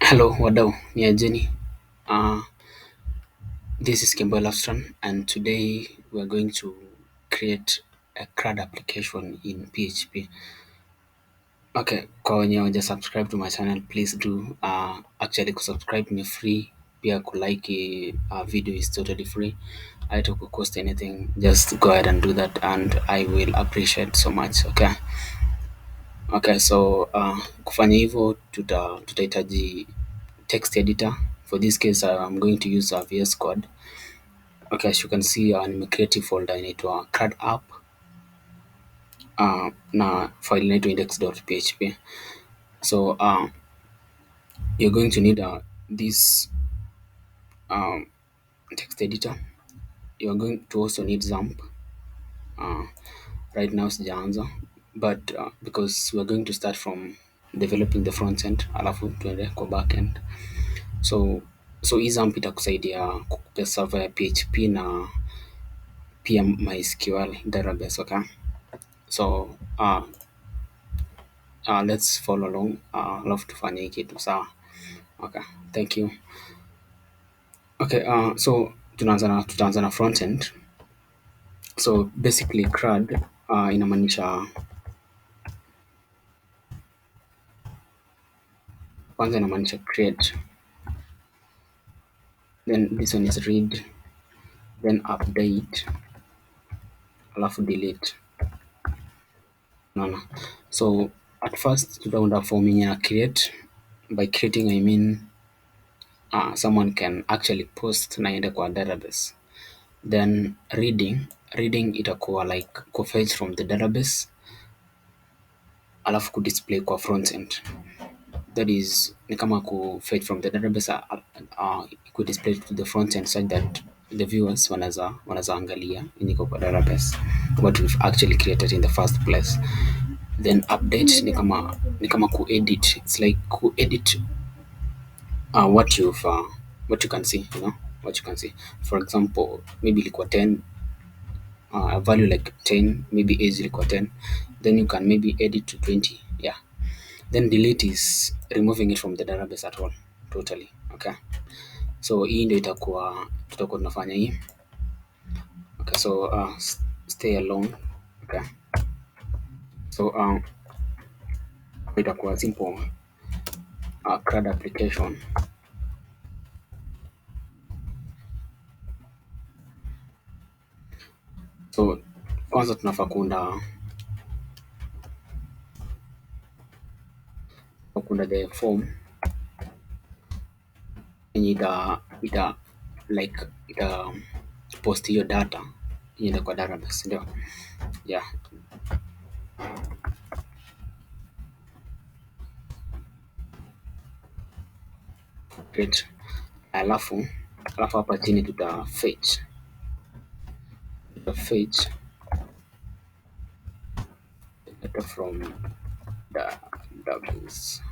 Hello, wadau, ni ajeni. Uh, this is Kimball Afstran, and today we're going to create a Crud application in PHP. Okay, kwa wenye waja subscribe to my channel, please do. Actually, kusubscribe ni free. Pia kulike video is totally free. I don't cost anything. Just go ahead and do that, and I will appreciate so much. Okay. Okay, so kufanya hivyo tutahitaji text editor. For this case, I'm going to use VS Code. Okay, as you can see, nimecreate folder inaitwa Crud App na file inaitwa index.php. So you're going to need this um, text editor. You're going to also need XAMPP. Right now sijaanza, but because we're going to start from developing the front end alafu tuende kwa back end. So hii XAMPP itakusaidia kukupea server ya PHP na pia MySQL database. Okay, so let's follow along, alafu tufanye hii kitu sawa. Okay, thank you. Okay, so tutaanza na front end. So basically CRUD inamaanisha, kwanza inamaanisha create, then this one is read, then update, alafu delete. Naona, so at first tutaunda form yenye na create. By creating I mean someone can actually post na iende kwa database. Then reading itakuwa like kufetch from the database alafu kudisplay kwa front end. That is ni kama kufetch from the database, kudisplay to the front end such that the viewers wanaza angalia iniko kwa database what we've actually created in the first place. Then update ni kama kuedit. It's like kuedit what you can see, what you can see. For example, maybe ilikuwa 10, a value like 10, maybe age ilikuwa 10, then you can maybe edit to 20. Yeah, then delete is removing it from the database at all, totally. Okay, so hii ndio tutakuwa tunafanya hii. Okay, so stay along. Okay, so itakuwa simple CRUD application. So kwanza tunafaa kuunda the form yenye ita post hiyo data iende kwa database, ndio. Yeah, great. Alafu hapa chini tuta fetch data from the database.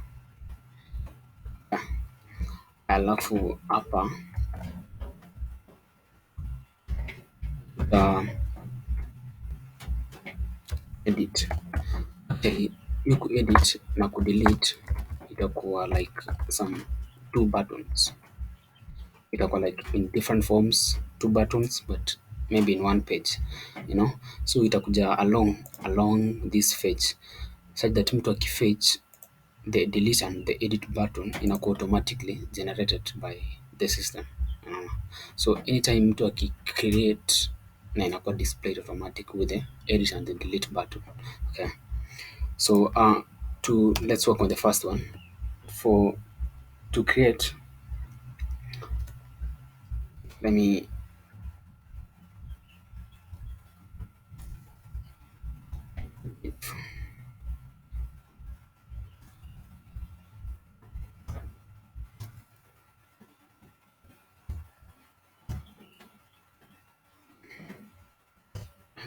Alafu hapa edit. Okay, you could edit na kudelete itakuwa like some two buttons. Itakuwa like in different forms, two buttons, but maybe in one page, so itakuja along this fetch such that mtu akifetch the delete and the edit button inakuwa automatically generated by the system. So anytime mtu akicreate na inakuwa displayed automatic with the edit and the delete button. Okay, so let's work on the first one. To create, let me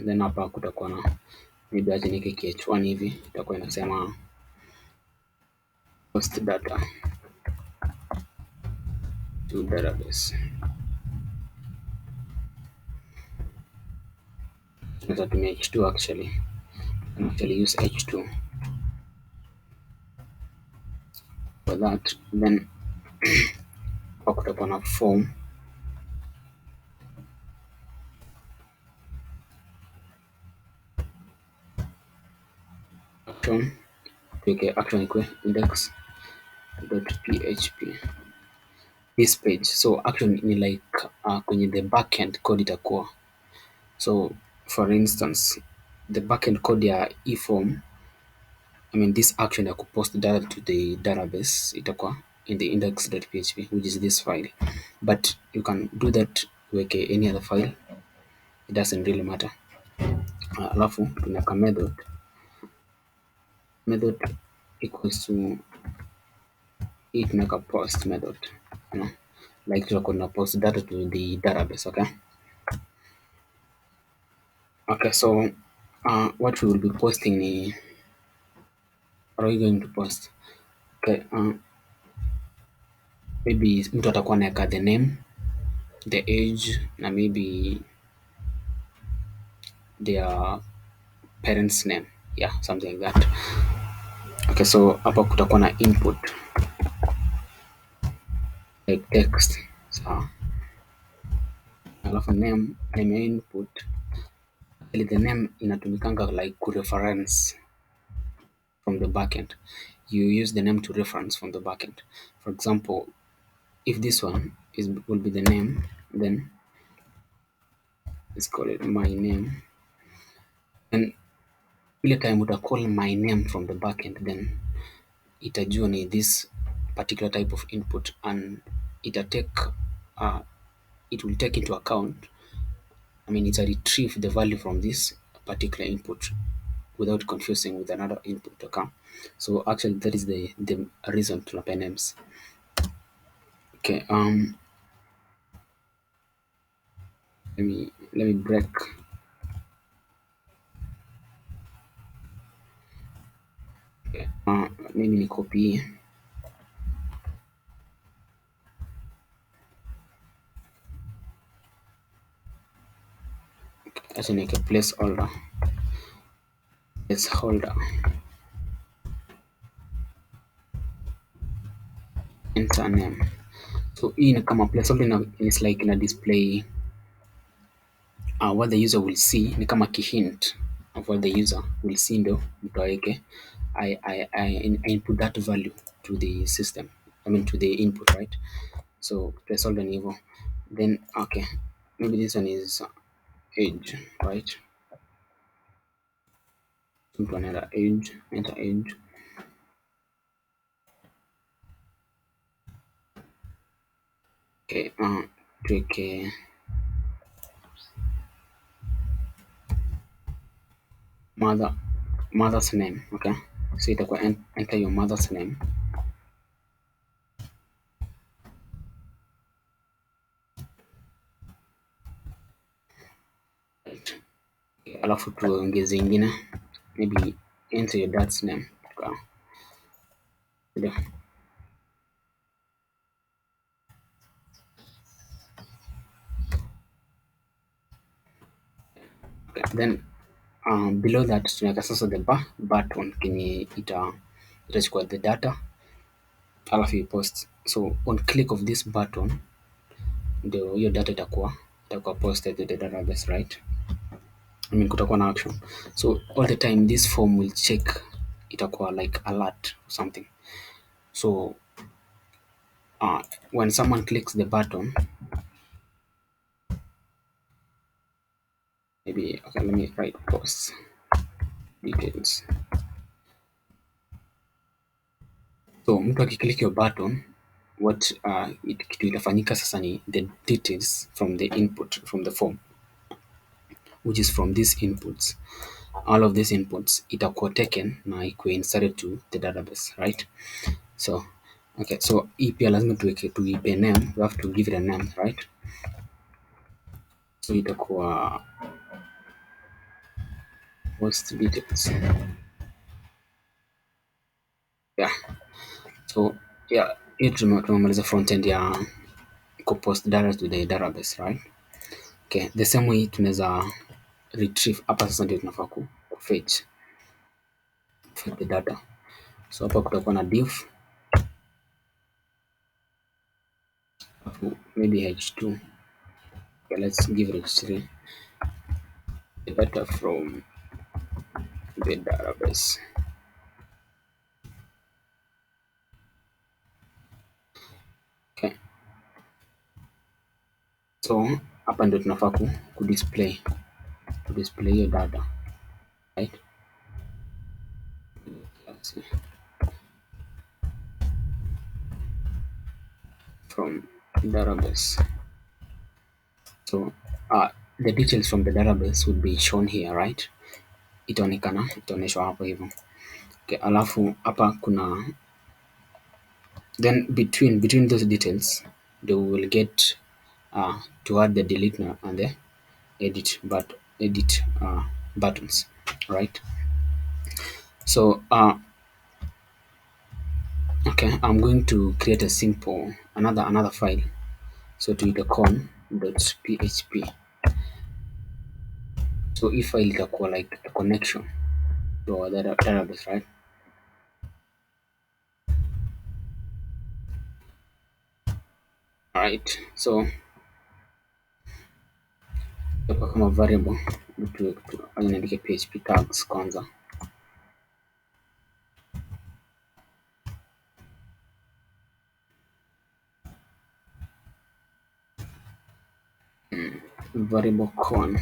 then hapa kutakuwa na maybe acha nike KH1 hivi, itakuwa inasema post data to database. Tunaweza tumia H2 actually use H2 for that. Then Hapa kutakuwa na form action, tuweke action ikwe index.php this page. So action ni like kwenye the backend code itakuwa, so for instance the backend code ya eForm, I mean this action ya kupost data to the database itakuwa in the index.php, which is this file, but you can do that weke any other file, it doesn't really matter. Alafu tunaweka method equals to hii tunaweka post method, you know, like tutakuwa tuna post data to the database. Okay, so what we will be posting ni, what are we going to post? Okay, maybe mtu atakuwa anaweka the name, the age na maybe their parents name, yeah, something like that. Okay, so hapa kutakuwa na input like text, so alafu name ya input, ili the name inatumikanga like kureference from the backend. You use the name to reference from the backend. For example, if this one will be the name, then let's call it my name, and ile time uta call my name from the backend, then itajua ni this particular type of input, and it will take into account, I mean it's a retrieve the value from this particular input without confusing with another input. Okay, so actually that is the reason to append names. Okay, let me break. Okay, maybe ni copy, acha niweke placeholder, enter name. So hii ni kama placeholder, is like ina display what the user will see, ni kama hint of what the user will see, ndo mtu aweke I input that value to the system, I mean to the input, right? So placeholder ni hivyo. Then okay, maybe this one is age, right? Mtu anaenda age, enter age. Okay, tuweke mother's name. Okay, so itakuwa enter your mother's name. Right. Okay, alafu tuongeze ingine, maybe enter your dad's name. Okay. Okay, then below that tunaweka sasa the button kenye itachukua the data alafu post. So on click of this button ndio hiyo data itakuwa posted to the database, right? I mean kutakuwa na action, so all the time this form will check, itakuwa like alert or something. So when someone clicks the button, maybe okay, let me write post details. So mtu akiclick your button, what kitu itafanyika sasa ni the details from the input from the form, which is from these inputs, all of these inputs itakuwa taken na ikuwe inserted to the database, right? So okay, so hii pia lazima tuipe name, we have to give it a name, right? So itakuwa post details, yeah. So yeah, hii tumemaliza front end ya kupost data to the database, right? Okay, the same way tunaweza retrieve hapa. Sasa ndio tunafaa fetch the data. So hapa kutakuwa na div maybe h2. Okay, let's give it h3. The data from the database. Okay, so hapa ndio tunafaa ku display hiyo data, right? Let's see. From database. So the details from the database would be shown here, right? Itaonyeshwa hapo hivyo. Okay, alafu hapa kuna then between those details they will get to add the delete and the edit buttons, right? So okay, I'm going to create a simple another file. So to the con.php. So if file itakuwa like a connection to our database, right? All right, so kama variable niandike php tags kwanza. Variable con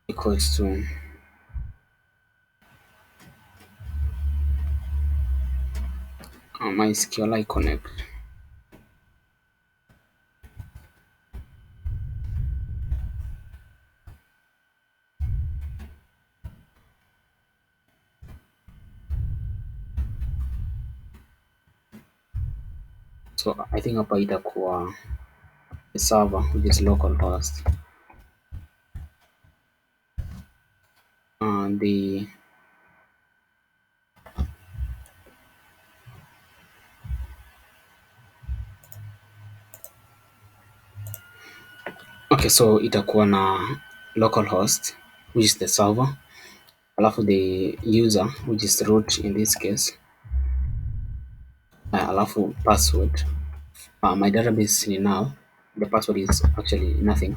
equals to MySQLi connect. So I think hapa itakuwa the server which is localhost. The okay, so itakuwa na localhost which is the server, alafu the user which is root in this case, alafu password. My database ni null, the password is actually nothing,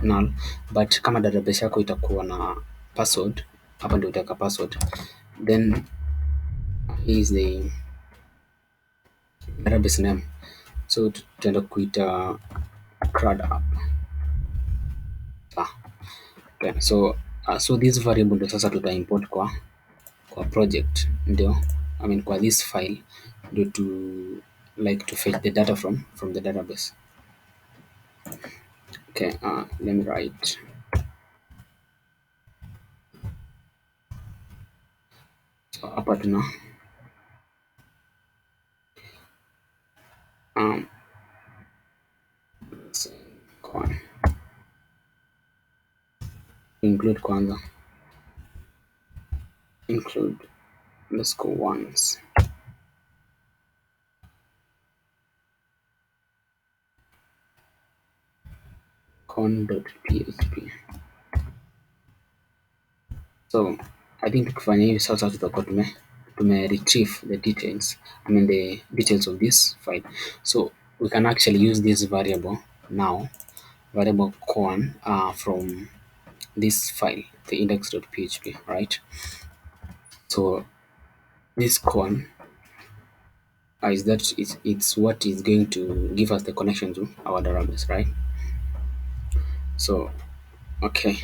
null, but kama database yako itakuwa na password, hapa ndio utaweka password. Then here is the database name, so tutaenda kuita Crud App. Okay, so so this variable ndio sasa tuta import kwa project, ndio kwa this file ndio to fetch the data from the database. Okay, let me write. So hapa tuna con include kwanza, include, let's go once, con.php. So I think tukifanya hivi sasa tutakuwa tume retrieve the details, the details of this file. So we can actually use this variable now, variable con from this file, the index.php, right? So this con is that it's what is going to give us the connection to our database, right? So okay,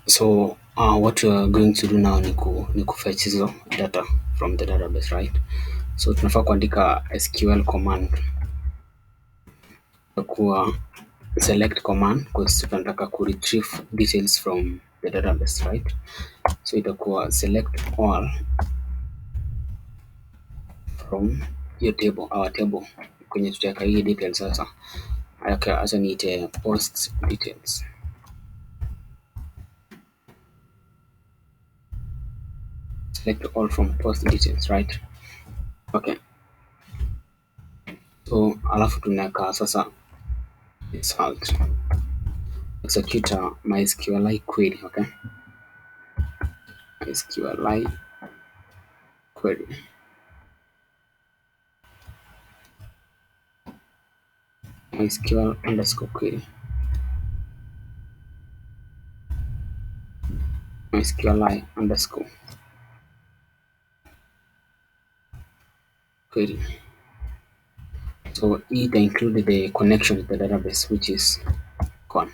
so what we are going to do now ni kufetch hizo data from the database, right? So tunafaa kuandika SQL command kwa select command because tunataka ku retrieve details from the database, right? So itakuwa select all from your table, our table kwenye tutaweka hii details sasa. Okay, acha niite post details. Select all from post details, right? Okay, so alafu tunaweka sasa result, execute MySQLi query. Okay, MySQLi query. MySQL underscore query. MySQLi underscore query. So it included the connection to the database, which is con.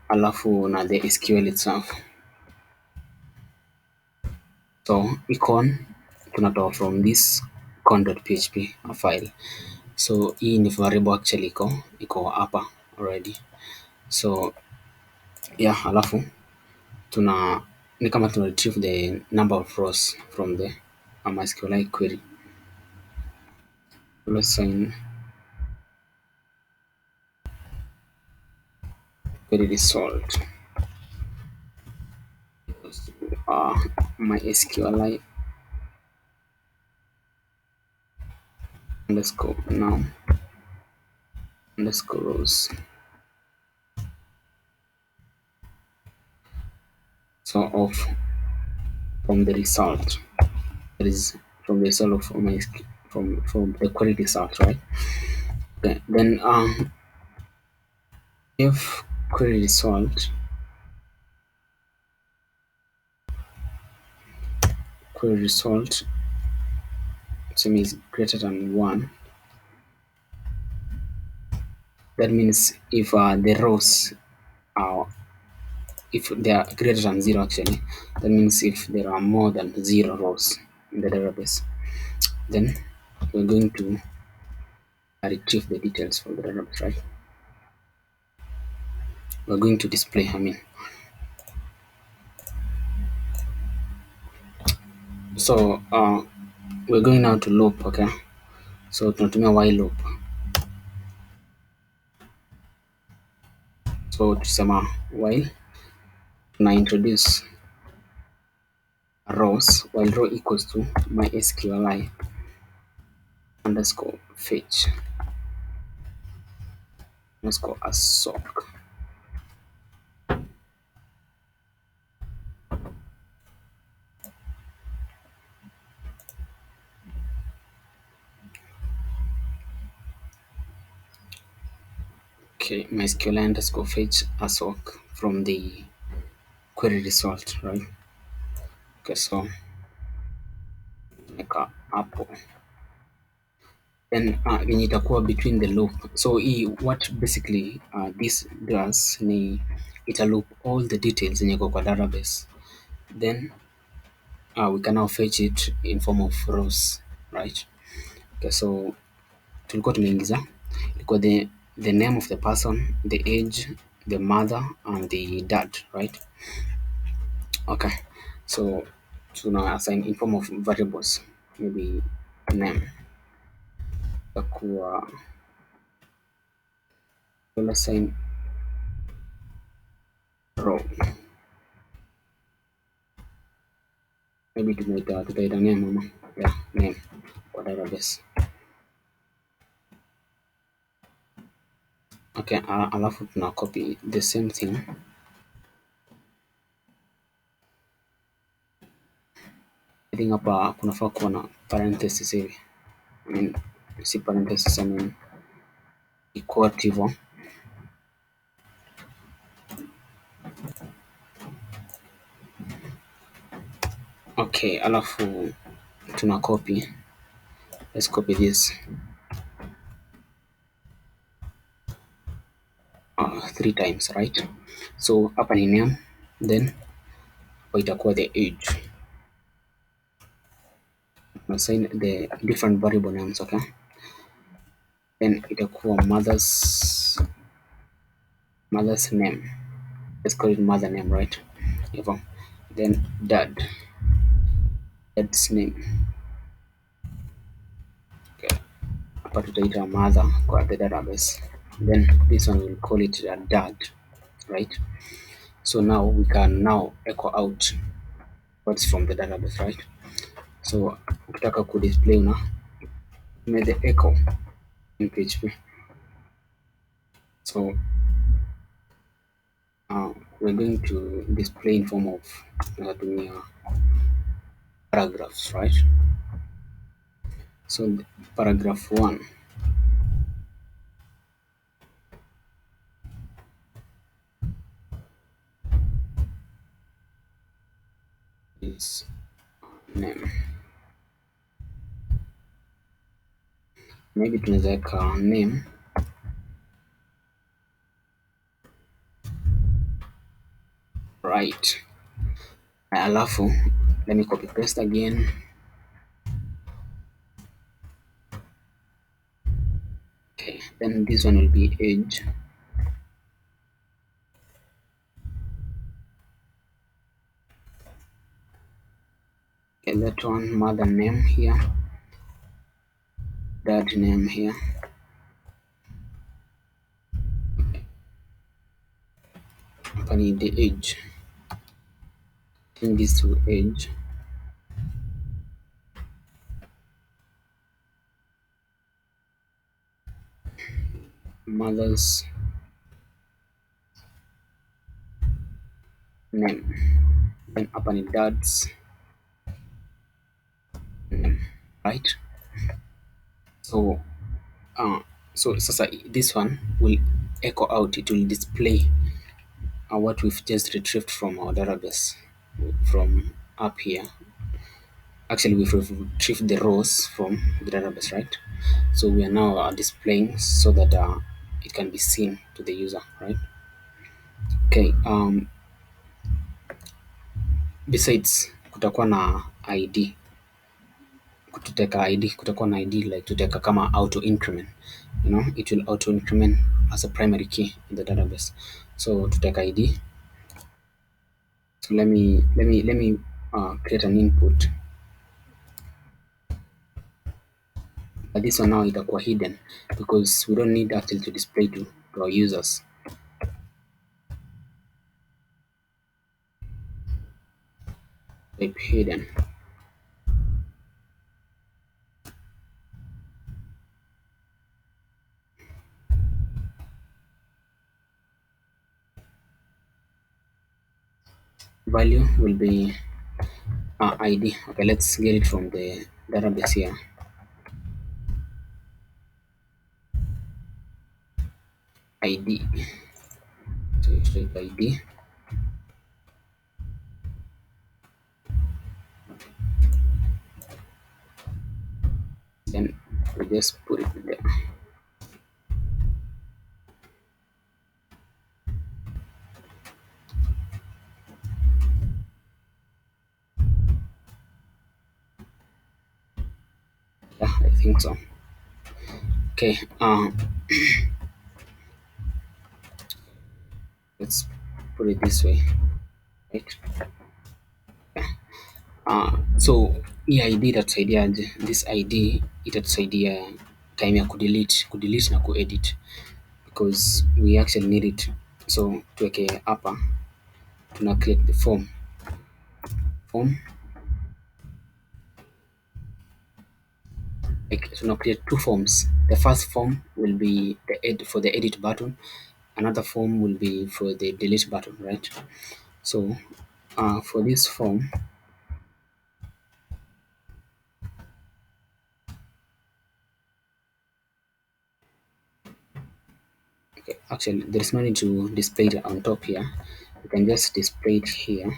Alafu na the SQL itself. So icon tunatoa from this con.php a file. So hii ni variable actually iko hapa already. So yeah, alafu ni kama tuna retrieve the number of rows from the MySQLi query. Let's sign query result. MySQLi underscore now underscore rows. So from the result, that is from the result of MySQL, from the query result, right? Okay, then if query result same is greater than 1, that means if the rows are, if they are greater than 0 actually, that means if there are more than 0 rows in the database, then we're going to retrieve the details from the database, right? We're going to display, so we're going now to loop. Okay, so tunatumia while loop. So tusema while tuna introduce rows, while row equals to MySQLi underscore fetch underscore assoc. Okay, MySQLi underscore fetch assoc from the query result, right? Okay, so like hapo then yenye itakuwa between the loop. So what basically this does ni ita loop all the details zenye iko kwa database, then we can now fetch it in form of rows, right? Okay, so tulikuwa tumeingiza ilikuwa the name of the person, the age, the mother and the dad, right? Okay, so tuna assign in form of variables, maybe name itakuwa, we'll assign row, maybe tutaita name ama yeah, name kwa database. Okay, alafu tuna copy the same thing. I think hapa kunafaa kuwa na parenthesis hivi. Si parenthesis, equate hivyo. Okay, alafu tuna copy. Let's copy this 3 times, right? So hapa ni name, then hapa itakuwa the age. Assign the different variable names, okay? Then itakuwa mother's name. Let's call it mother name, right? Hivyo. Then dad's name. Okay. Hapa tutaita mother kwa the database. Then this one will call it dad, right? So now we can now echo out what's from the database, right? So ukitaka ku display make the echo in PHP. So we're going to display in form of tunatumia paragraphs, right? So paragraph 1 is name. Maybe tunaweza weka name right. Alafu let me copy paste again. Okay, then this one will be age. Okay, that one mother name here, dad name here. Hapa ni the age. Change this to age. Mother's name. Then hapa ni dad's name, right? So sasa this one will echo out, it will display what we've just retrieved from our database from up here. Actually, we've retrieved the rows from the database, right? So we are now displaying so that it can be seen to the user, right? Okay, besides kutakuwa na id, tuteka id, kutakuwa na id like tuteka kama auto increment, you know, it will auto increment as a primary key in the database. So tuteka id. So let me create an input. But this one now itakuwa hidden because we don't need actually to display to our users. Type hidden. Value will be id. Okay, let's get it from the database here. id. So you type id. Then we just put it there. Yeah, I think so. Okay, let's put it this way, right? So hii id itatusaidiaje? This id itatusaidia time ya kudelete na kuedit because we actually need it. So tuweke hapa, tuna create the form. Like tuna create two forms. The first form will be for the edit button. Another form will be for the delete button, right? So for this form, okay, actually there is no need to display it on top here. You can just display it here.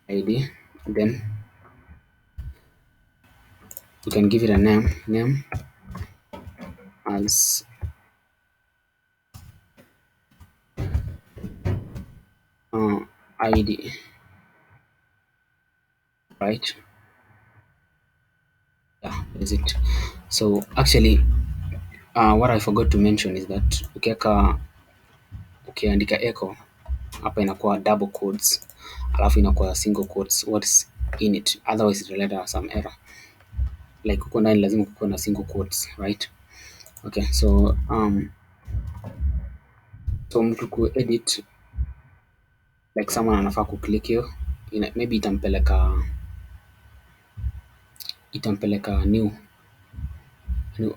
id, then you can give it a name as id, right? Yeah, that's it. So actually what I forgot to mention is that ukiandika echo hapa inakuwa double quotes alafu inakuwa single quotes what's in it, otherwise it will let some error. Like huko ndani lazima kukuwa na single quotes, right? Okay, so mtu ku edit, like someone anafaa ku click hiyo, maybe itampeleka new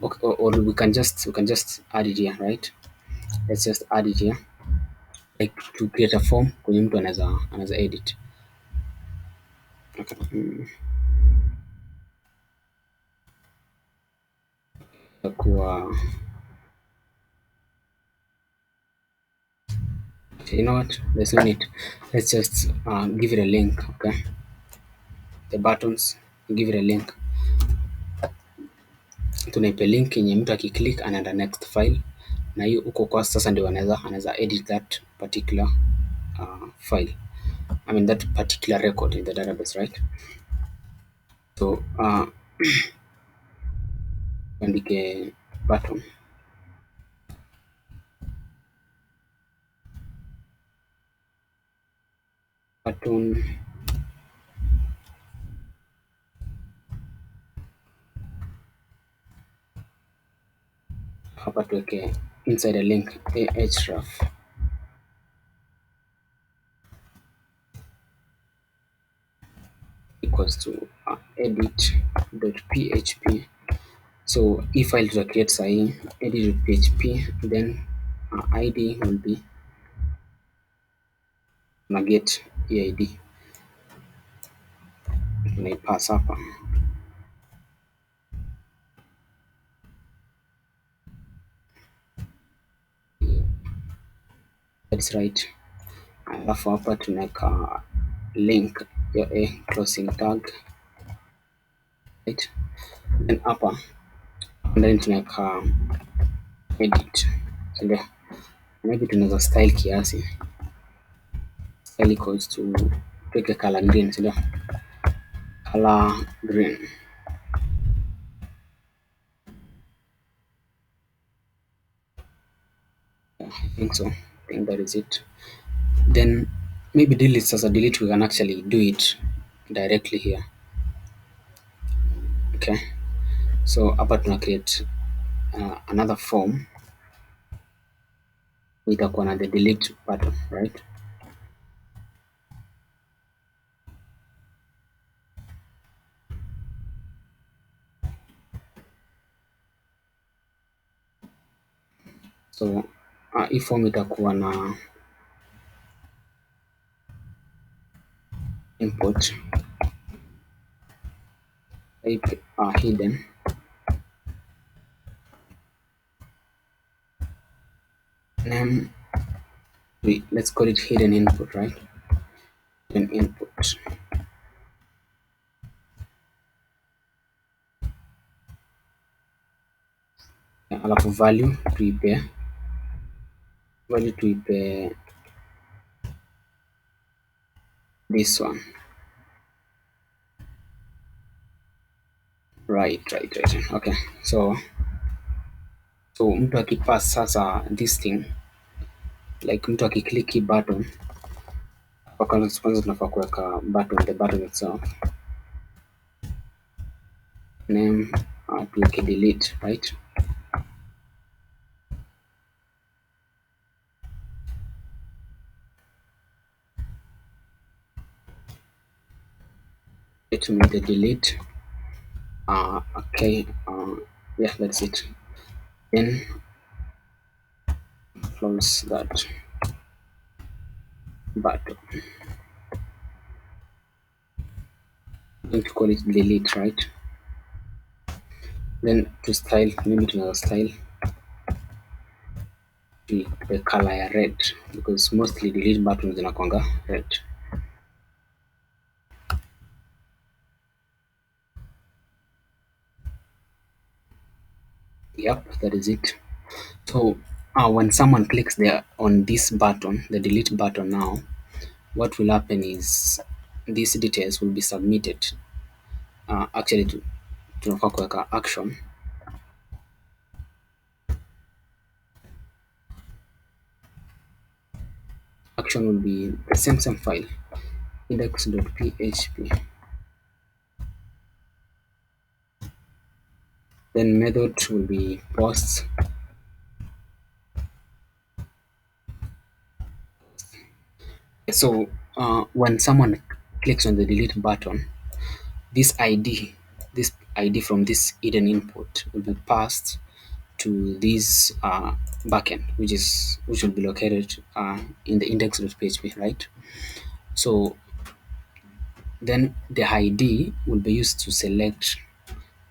okay, or we can just add it here, right? Let's just add it here, like to create a form kwenye mtu anaweza edit. Okay. Itakuwa, you know what, there's no need. Let's just give it a link. Okay, the buttons, give it a link. Tunaipe link yenye mtu akiclick anaenda next file, na hiyo huko kwa sasa ndio anaweza edit that particular file, I mean that particular record in the database, right? So andike button, button hapa tuweke inside a link ahref equals to edit.php. So if file to create sahi edit.php, then id will be na get eid tunaipass hapa. That's right. Alafu hapa tunaweka link ya closing tag, right? Then hapa ndani tunaweka edit, ndio maybe tunaweza style kiasi, style equals to tuweke color green, ndio color green. Yeah, I think so. I think that is it. Then maybe delete. Sasa delete, we can actually do it directly here. Okay, so hapa tuna create another form, itakuwa na the delete button, right? So hii form itakuwa na import type hidden, name, let's call it hidden input, right? Hidden input. Alafu value tuipe this one, right. Okay, so mtu akipass sasa this thing, like mtu akiclick hii button, kwanza tunafaa kuweka button, the button itself name, tuweke delete, right? Let me the delete. Okay, yeah, that's it. Then close that button. I'm going to call it delete, right? Then to style, maybe to another style, the color ya red, because mostly delete buttons zinakuanga red. Yep, that is it. So when someone clicks there on this button, the delete button, now what will happen is these details will be submitted actually tunafaa kuweka action. Action will be the same file, index.php. Then method will be posts. So when someone clicks on the delete button, this ID from this hidden input will be passed to this backend, which will be located in the index.php, right? So then the ID will be used to select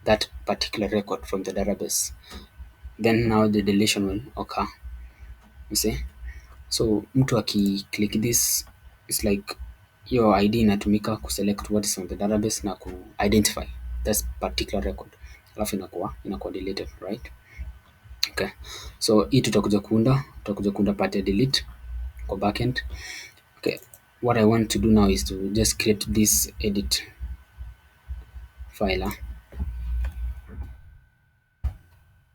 that particular record from the database. Then now the deletion will occur. You see? So mtu akiclick this, it's like your ID inatumika kuselect what is on the database na ku-identify that particular record, alafu inakuwa deleted, right? Okay, so hii tutakuja kuunda part ya delete kwa backend. Okay, what I want to do now is to just create this edit file,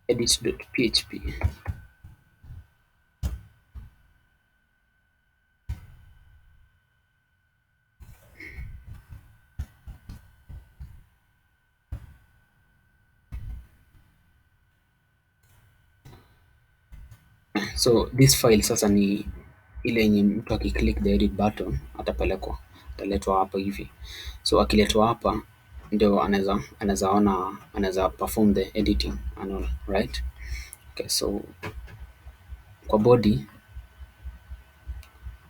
edit.php. So this file sasa ni ile yenye mtu akiclick the edit button ataletwa hapa hivi. So akiletwa hapa ndio anaweza perform the editing and all, right? Okay, so kwa body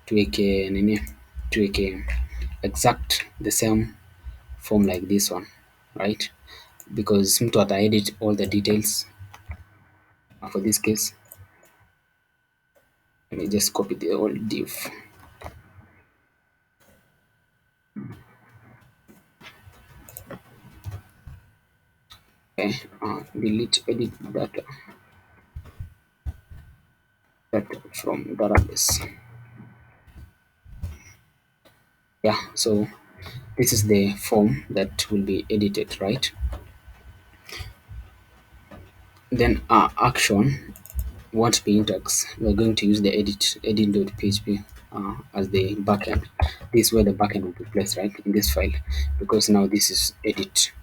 tuweke exact the same form like this one, right? Because mtu ata edit all the details. For this case, let me just copy the old div. Okay, delete edit data from database. Yeah, so this is the form that will be edited, right? Then action won't be index. We're going to use the edit.php as the backend. This is where the backend will be placed, right, in this file, because now this is edit.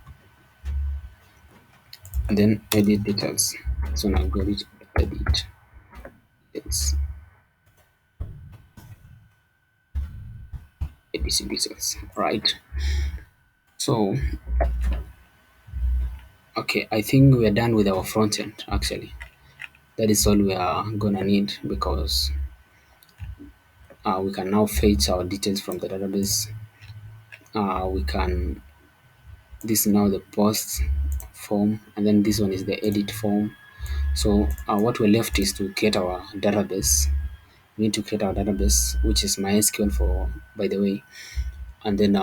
And then edit details. So now go to edit details. Edit details, right? So okay, I think we are done with our front end. Actually, that is all we are gonna need, because we can now fetch our details from the database. We can, this is now the post form, and then this one is the edit form. So what we're left is to create our database. We need to create our database, which is MySQL for, by the way, and then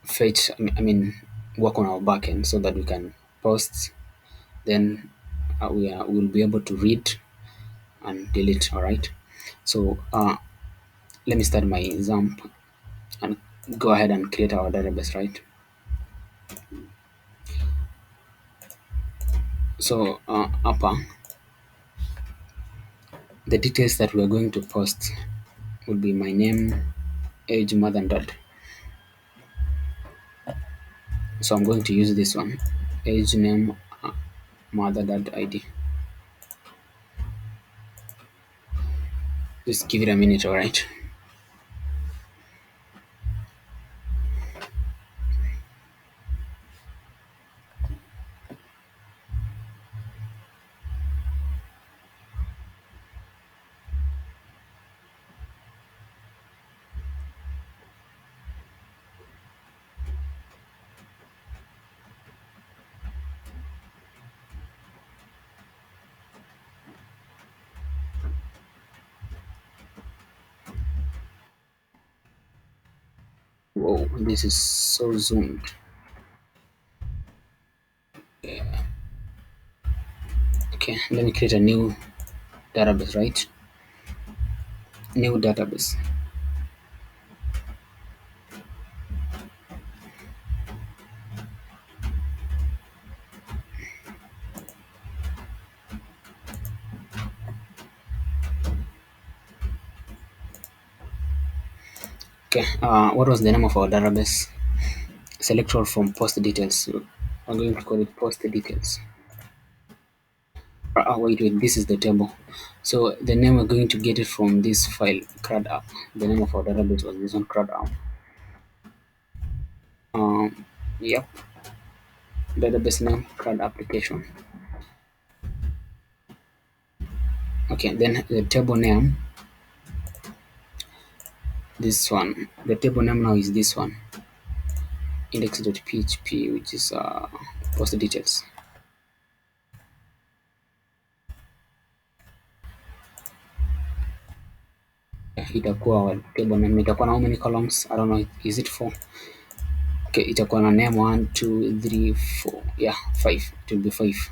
fetch, I mean work on our backend so that we can post. Then we'll be able to read and delete. All right. So let me start my XAMPP and go ahead and create our database, right? So upper, the details that we are going to post will be my name, age, mother, and dad. So I'm going to use this one, age, name, mother, dad, ID. Just give it a minute, all right? Whoa, this is so zoomed. Okay, let me create a new database, right? New database. Okay, what was the name of our database? Select all from post details. So I'm going to call it post details. Wait, this is the table. So the name we're going to get it from this file, Crud App. The name of our database was this one, Crud App. Yep, database name, Crud Application. Okay, then the table name, this one, the table name now is this one, index.php, which is post details. Itakuwa table name itakuwa na how many columns? I don't know, is it 4? Okay, itakuwa na name 1 2 3 4, yeah, 5. It will be 5.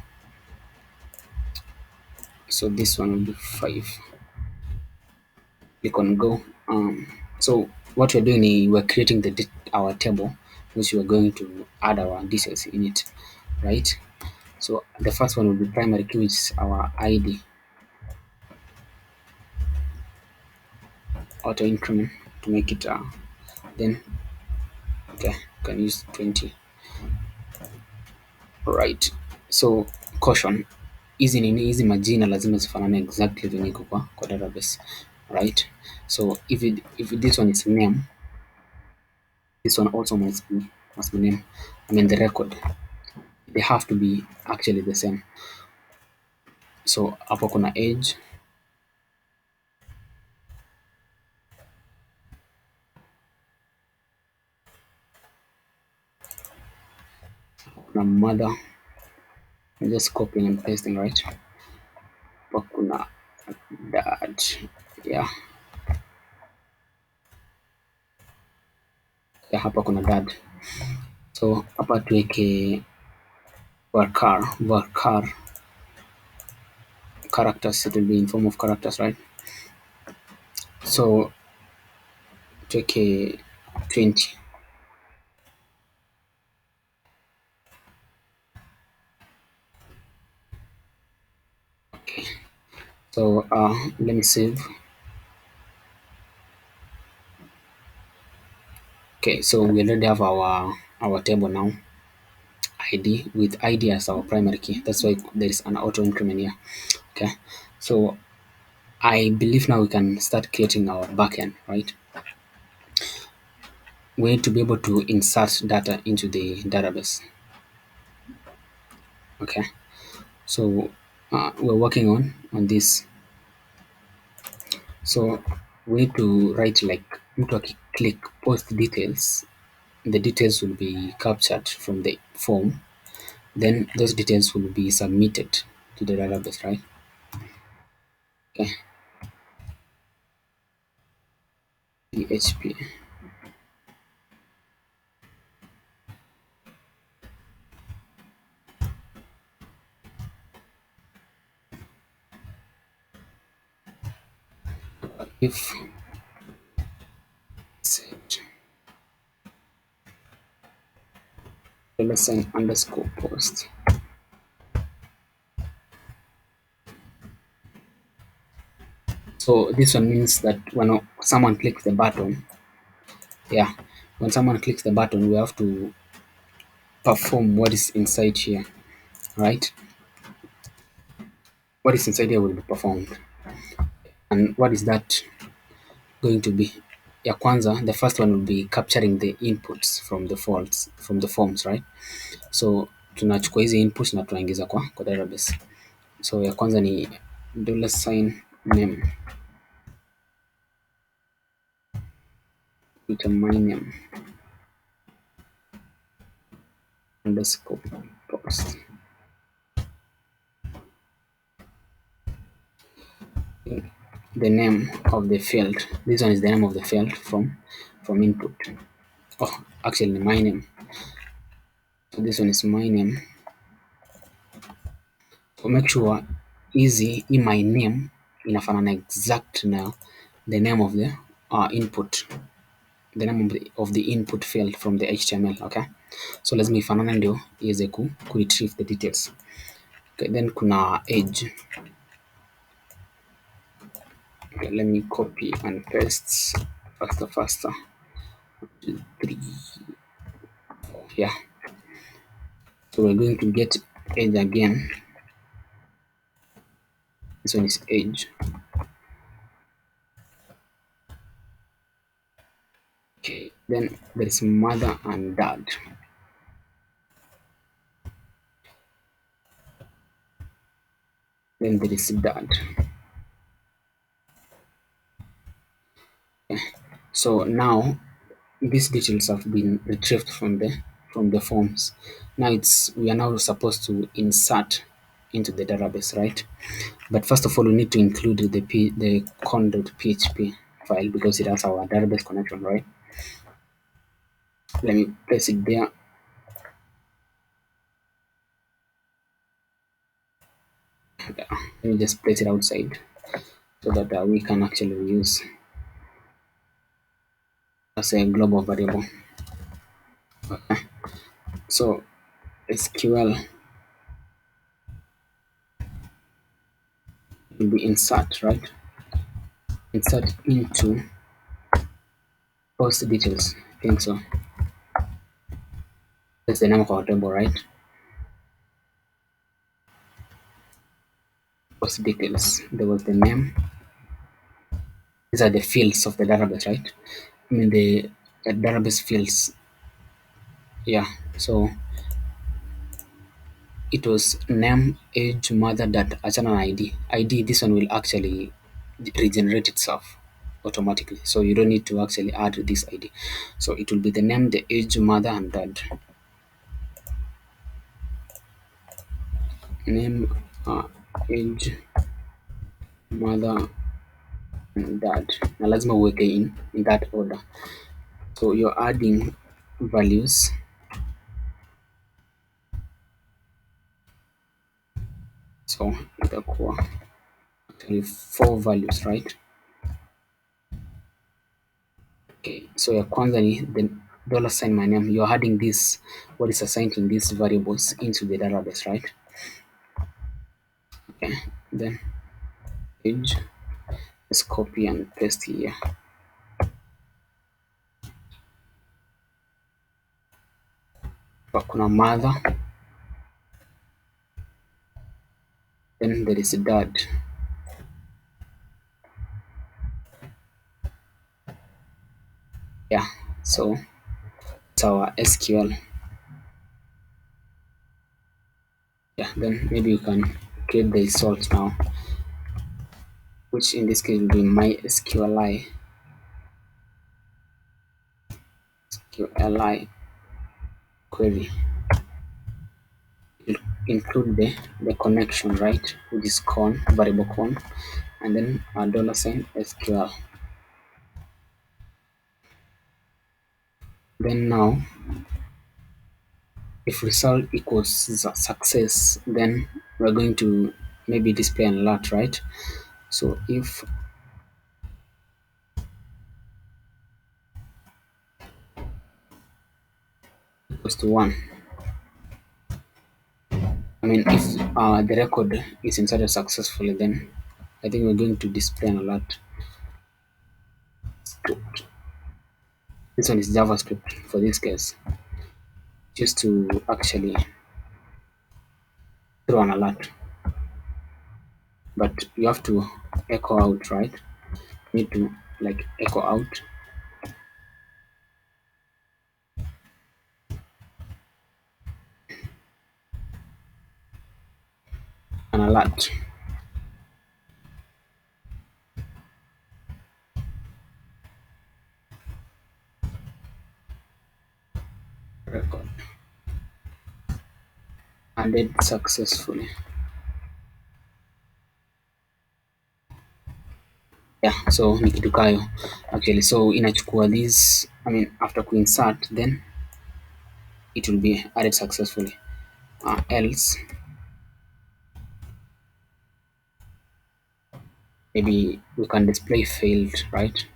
So this one will be 5. Click on go. So what we're doing is we're creating our table, which we're going to add our details in it, right? So the first one will be primary key, which is our ID. Auto increment to make it then okay, can use 20. Right, so caution, hizi majina lazima zifanane exactly venye iko kwa database, right? So if this one is name, this one also must be name. I mean the record, they have to be actually the same. So hapo kuna age, kuna mother, I'm just copying and pasting, right? Hapa kuna dad, yeah, hapa kuna dad. So hapa tuweke varchar characters, it will be in form of characters, right? So tuweke 20. Okay, so let me save. Okay, so we already have our table now, ID, with ID as our primary key. That's why there is an auto increment here. Okay, so I believe now we can start creating our backend, right? We need to be able to insert data into the database. Okay, so we're working on this. So we need to write like mtu click post details, the details will be captured from the form, then those details will be submitted to the database, right? Okay, PHP. If set lesson underscore post. So this one means that when someone clicks the button, yeah, when someone clicks the button, we have to perform what is inside here, right? What is inside here will be performed. And what is that going to be? Ya kwanza, the first one will be capturing the inputs from the forms, right? So tunachukua hizi inputs na tunaingiza kwa database. So ya kwanza ni $sign name, ita my name underscore post. The name of the field, this one is the name of the field from input. Oh, actually my name. So this one is my name. So make sure easy in my name inafanana exact na the name of the input, the name of the input field from the HTML. Okay, so lazima ifanane ndio iweze ku retrieve the details. Okay, then kuna age. Okay, let me copy and paste faster. 2, 3, 4, yeah. So we're going to get age again. This one is age. Okay, then there is mother and dad. Then there is dad. So now these details have been retrieved from the forms. Now we are now supposed to insert into the database, right? But first of all, we need to include the con.php file because it has our database connection, right? Let me place it there. Let me just place it outside so that we can actually use as a global variable. So SQL will be insert, right? Insert into post details. I think so. That's the name of our table, right? Post details. There was the name. These are the fields of the database, right? I mean the database fields. Yeah. So it was name, age, mother, dot, achana na ID. ID, this one will actually regenerate itself automatically. So you don't need to actually add this ID. So it will be the name, the age, mother, and dad. Name, age, mother, and dad. Na lazima uweke in that order. So you're adding values. So itakuwa actually 4 values, right? Okay, so ya kwanza ni the $sign my name. You're adding this, what is assigned in these variables into the database, right? Okay, then age, let's copy and paste here. Kuna mother, then there is dad. Yeah, so it's our SQL. Yeah, then maybe you can create the result now, which in this case will be my SQLi query. It'll include the connection, right, which is con, variable con, and then a $sign SQL. Then now, if result equals success, then we're going to maybe display an alert, right? So if equals to 1, I mean, if the record is inserted successfully, then I think we're going to display an alert. Script. This one is JavaScript for this case, just to actually throw an alert. But you have to echo out, right? You need to like echo out an alert. Record added successfully. Yeah, so ni kitu kayo actually. So inachukua this, I mean after kuinsert, then it will be added successfully. Else maybe we can display failed, right?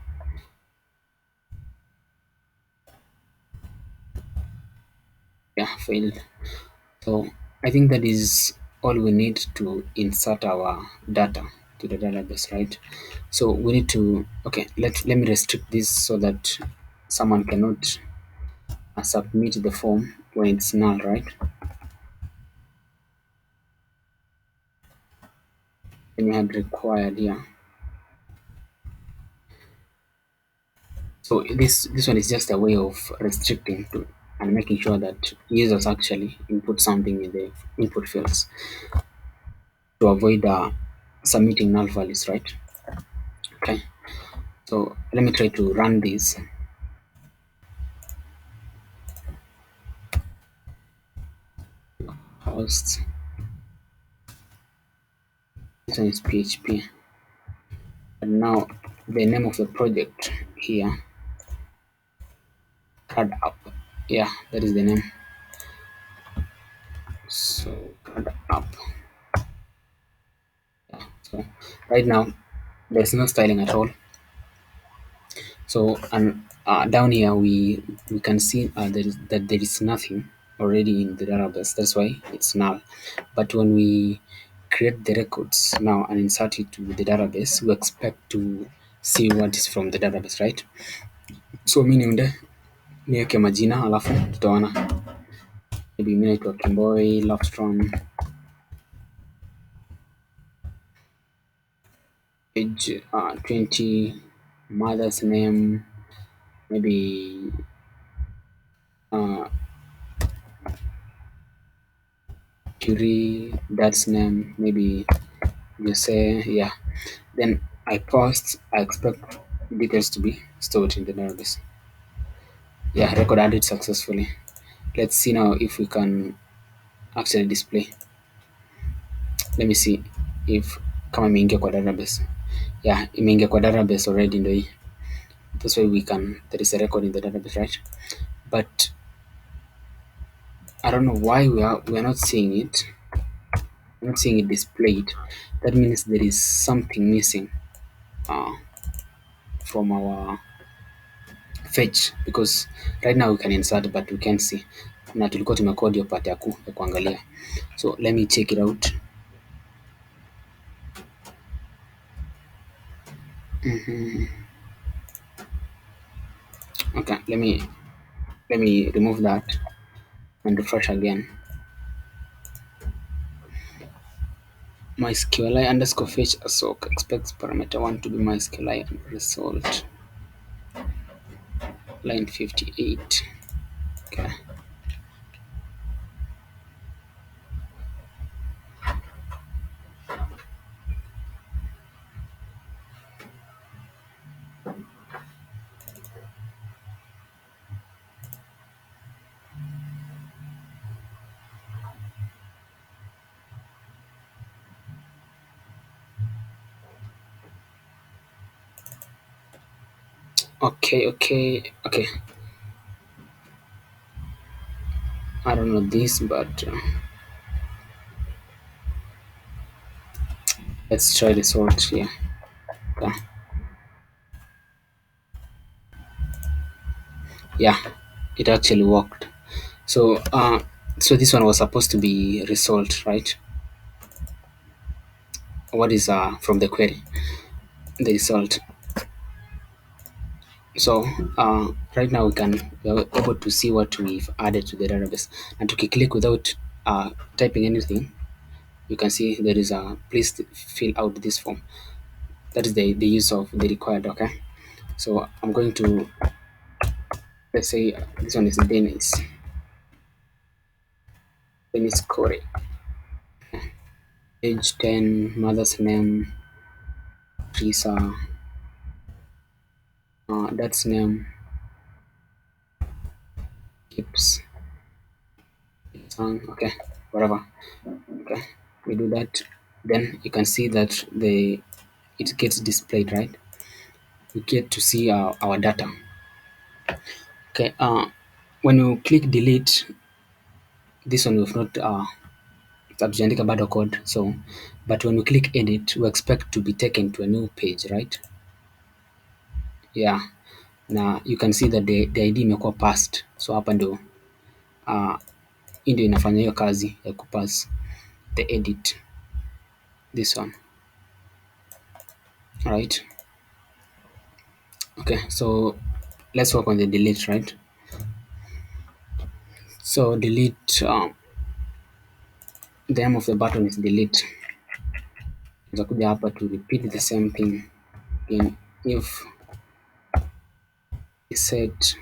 Yeah, failed. So I think that is all we need to insert our data to the database, right? So we need to, okay, let me restrict this so that someone cannot submit the form when it's null, right? Then we had required here. So this one is just a way of restricting to and making sure that users actually input something in the input fields to avoid submitting null values, right? Okay. So let me try to run this. Host. This one is PHP. And now the name of the project here, Crud App. Yeah, that is the name. So Crud App. Yeah. So right now there's no styling at all. So and down here we can see that there is nothing already in the database. That's why it's null. But when we create the records now and insert it to the database, we expect to see what is from the database, right? So mi niweke majina alafu tutaona maybe mi naitwa Kimboy Lovestrong, age 20, mother's name maybe uh, Curie, dad's name maybe you say, yeah. Then I post, I expect details to be stored in the database. Yeah, record added successfully. Let's see now if we can actually display. Let me see if kama imeingia kwa database. Yeah, imeingia kwa database already ndio hii. That's why there is a record in the database, right? But I don't know why we are not seeing it. We're not seeing it displayed. That means there is something missing uh, from our fetch, because right now we can insert but we can't see, na tulikuwa tumecode hiyo part ya kuangalia. So let me check it out. Okay, let me remove that and refresh again. MySQLi underscore fetch assoc expects parameter 1 to be MySQLi result line 58. Okay. Okay. I don't know this, but let's try the sort here. Okay. Yeah, it actually worked. So so this one was supposed to be result, right? What is from the query, the result. So right now we are able to see what we've added to the database, and to click without typing anything, you can see there is a please fill out this form. That is the use of the required. Okay, so I'm going to, let's say this one is Dennis Corey, age 10, mother's name Teresa, dad's name Gibbs, son, okay, whatever. Okay, we do that, then you can see that it gets displayed, right? We get to see our data. Okay, when you click delete, this one we've not hatujaandika bado code, so but when we click edit we expect to be taken to a new page, right? Yeah, na you can see that the id imekuwa passed, so hapa ndio hii ndio inafanya hiyo kazi ya kupass the edit, this one, right? Okay, so let's work on the delete, right? So delete, the name of the button is delete. Tutakuja hapa to repeat the same thing again. If we set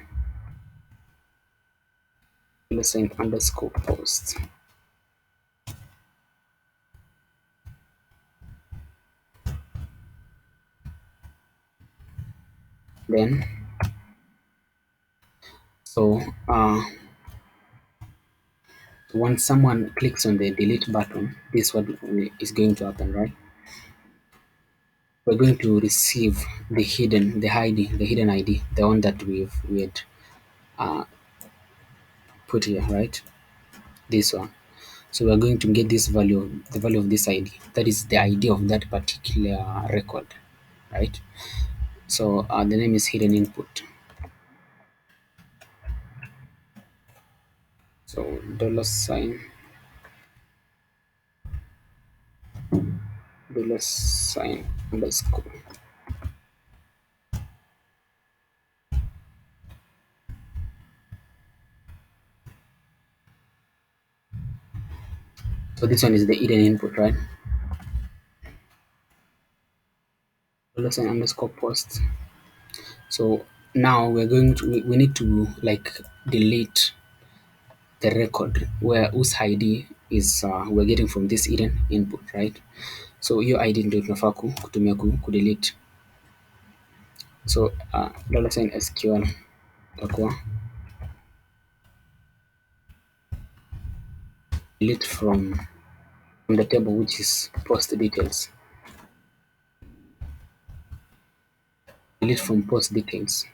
$_ underscore post, Then so once someone clicks on the delete button, this is what is going to happen, right? We're going to receive the hidden ID, the one that we had uh, put here, right? This one. So we're going to get this value, the value of this ID. That is the ID of that particular record, right? So the name is hidden input. So $ underscore. So this one is the hidden input, right? $ underscore post. So now we need to like delete the record where whose ID is we're getting from this hidden input, right? So hiyo ID ndio tunafaa kutumia kudelete. So $SQL itakuwa delete from the table which is post details. Delete from post details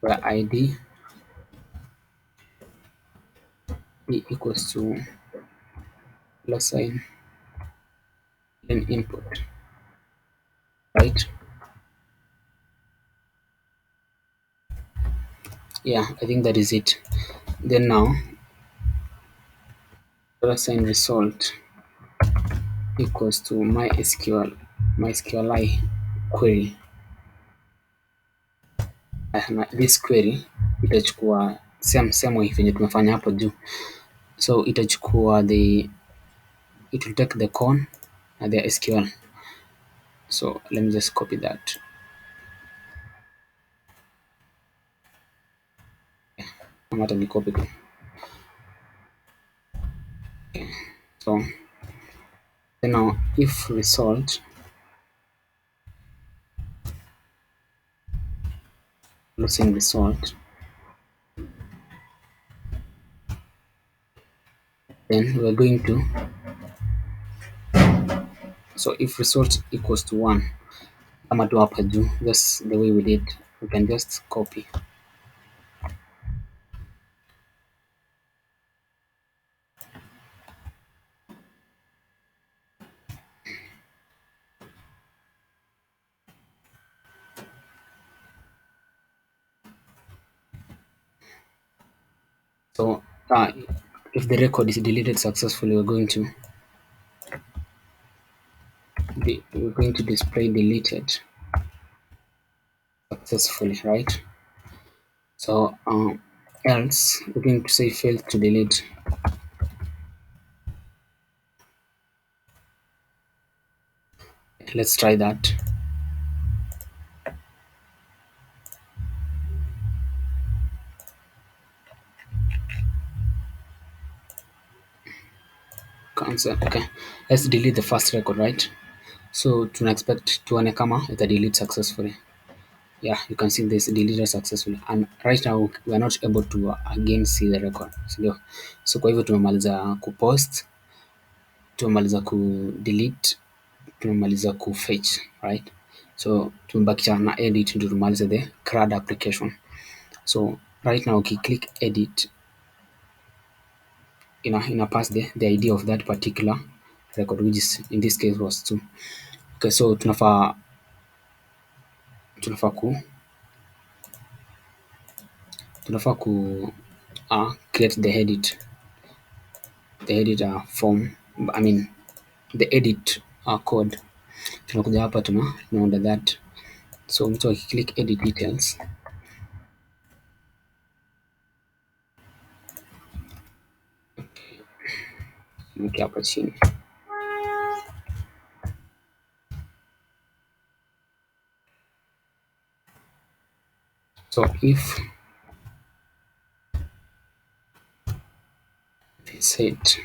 where ID equals to $ hidden input, right? Yeah, I think that is it. Then now $result equals to MySQLi query. Na this query itachukua same way venye tumefanya hapo juu. So itachukua it will take the con and the SQL. So let me just copy that. I'm hata ni copy tu. Okay. So then now if result losing result, then we're going to, so if result equals to 1 kama tu hapa juu, just the way we did, we can just copy. So if the record is deleted successfully, we're going to display deleted successfully, right? So else we're going to say failed to delete. Let's try that. Cancel. Okay, let's delete the first record, right? So to expect tuone kama ita delete successfully. Yeah, you can see this deleted successfully, and right now we are not able to again see the record, sindio? So kwa hivyo tumemaliza kupost, tumemaliza kudelete, tumemaliza kufetch, right? So tumebakisha na edit ndio tumalize the Crud application. So right now ukiclick edit ina pass the ID of that particular record, which is in this case was 2. Okay, so tunafaa ku create the edit form, I mean the edit code. Tunakuja hapa tunaunda that. So mtu akiclick edit details, mke hapa chini. So if $_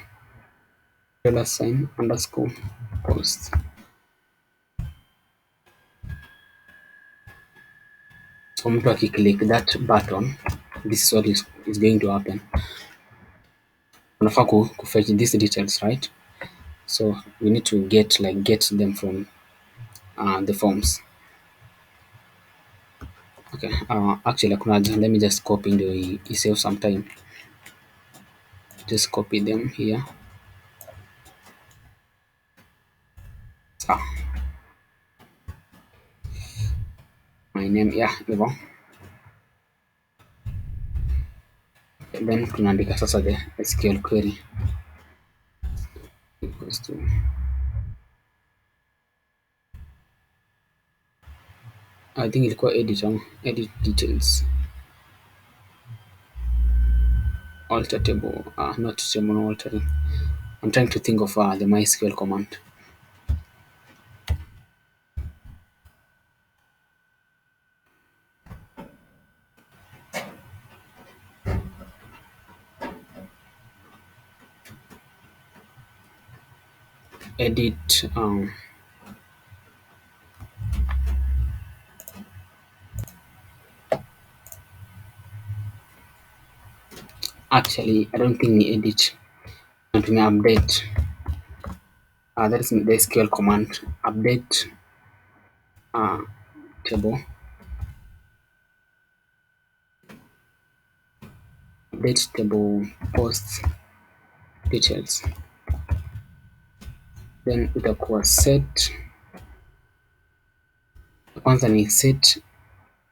underscore post, So mtu akiclick that button, this is what is going to happen. Unafaa ku fetch these details, right? So we need to get them from the forms. Okay, actually let me just copy ndio save some time. Just copy them here. So my name, yeah, hivyo. Then tunaandika sasa the SQL query equals to I think ilikuwa edit details alter table, not table altering. I'm trying to think of the MySQL command. Edit actually I don't think ni edit, natumia update. That is the SQL command, update table, update table post details, then itakuwa set. Kwanza ni set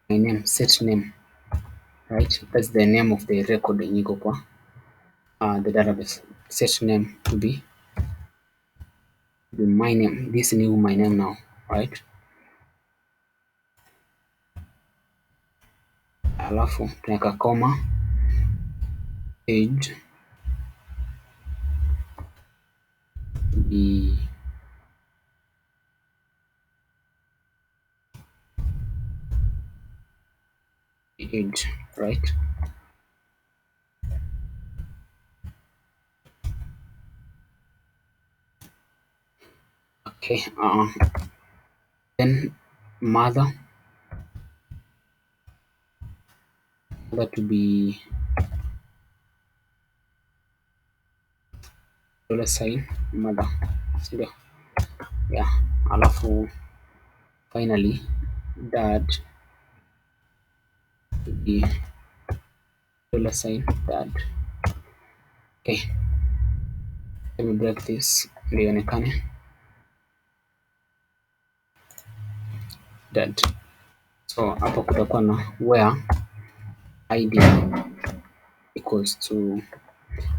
my name, set name, right? That's the name of the record yenye iko kwa the database. Set name to be my name, this new my name now, right? Alafu tunaweka comma, age the age, right? Okay, then mother to be $sign mother, sindio? Yeah, alafu finally dad to be $sign dad. Okay, let me break this ndio ionekane dad. So hapo kutakuwa na where id equals to,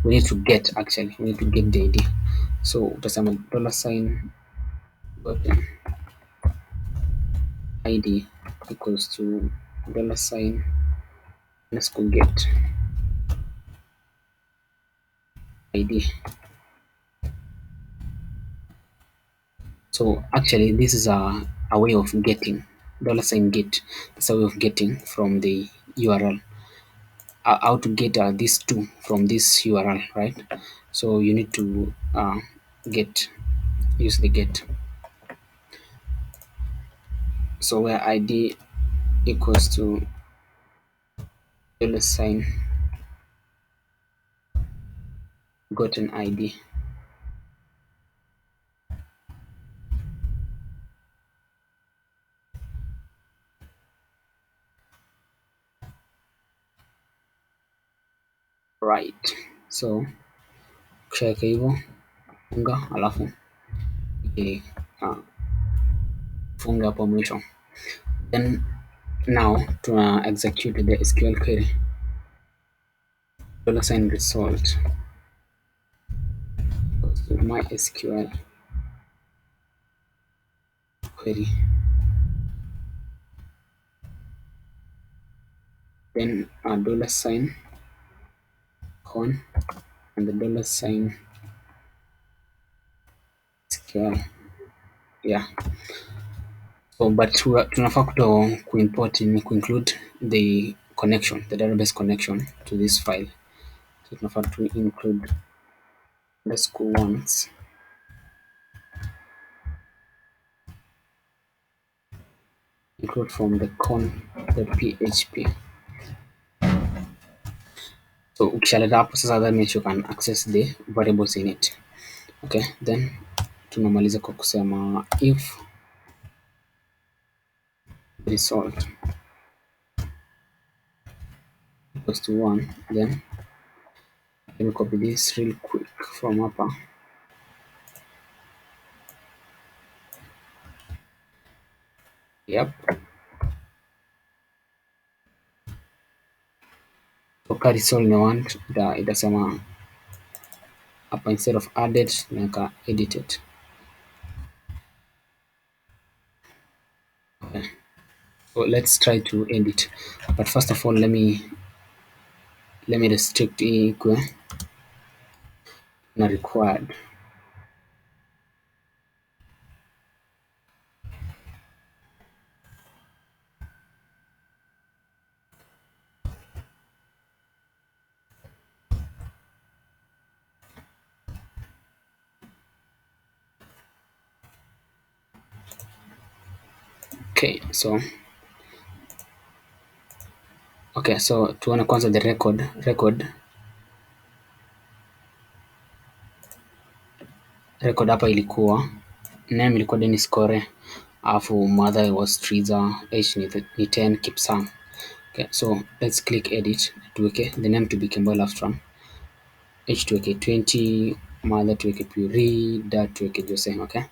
we need to get the id. So utasema $sign gotten id equals to $sign underscore get id. So actually this is a way of getting $sign get. That's a way of getting from the URL. How to get these two from this URL, right? So you need to use the get. So where id equals to $sign gotten id. Right, so kushaweka hivyo funga, alafu funga hapo mwisho. Then now tuna execute the SQL query. $sign result my SQL query, then a $sign con and the $sign SQL. Yeah, so but tunafaa kuimport ni kuinclude the connection, the database connection to this file. So tunafaa to include underscore ones include from the con.php. So ukishaleta hapo sasa, that means you can access the variables in it. Okay, then tunamaliza kwa kusema if result equals to 1, then let me copy this real quick from hapa. Yep. So ka result ni 1, itasema hapa instead of added naweka edited. Okay. So let's try to edit, but first of all let me restrict equal na required. Okay, so tuone kwanza the record hapa ilikuwa name ilikuwa Dennis Kore, alafu mother was Triza, age ni 10, Kipsang. Okay, so let's click edit, tuweke the name to be Kimboy Lafstrom, age tuweke 20, mother tuweke Puri, dad tuweke Jose. Okay,